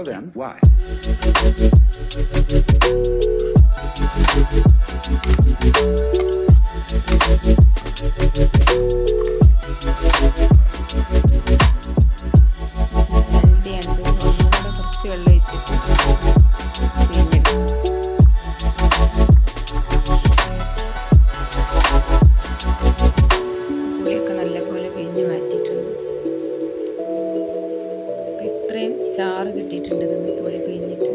then, why? കുറച്ച് വെള്ളം ഒഴിച്ചിട്ട് പുളിയൊക്കെ നല്ലപോലെ പിഴിഞ്ഞ് മാറ്റിയിട്ടുണ്ട്. ഇത്രയും ചാറ് കിട്ടിയിട്ടുണ്ട് ഇതിന്ന് പുളി പിഴിഞ്ഞിട്ട്.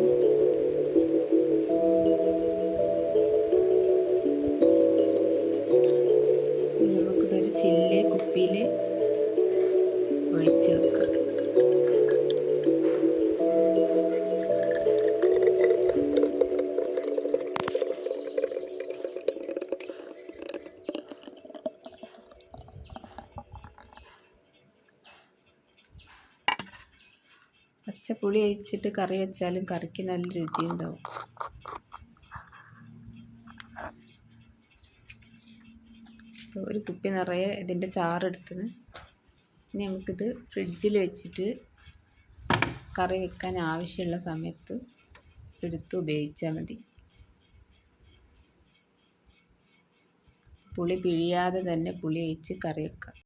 നമുക്കിതൊരു ചില്ല് കുപ്പിയിൽ ഒഴിച്ച് വെക്കാം. പച്ചപ്പുളി ഒഴിച്ചിട്ട് കറി വെച്ചാലും കറിക്ക് നല്ല രുചിയുണ്ടാവും. ഇപ്പോൾ ഒരു കുപ്പി നിറയെ ഇതിൻ്റെ ചാറെടുത്തത്. ഇനി നമുക്കിത് ഫ്രിഡ്ജിൽ വെച്ചിട്ട് കറി വെക്കാൻ ആവശ്യമുള്ള സമയത്ത് എടുത്ത് ഉപയോഗിച്ചാൽ മതി. പുളി പിഴിയാതെ തന്നെ പുളി ഒഴിച്ച് കറി വെക്കാം.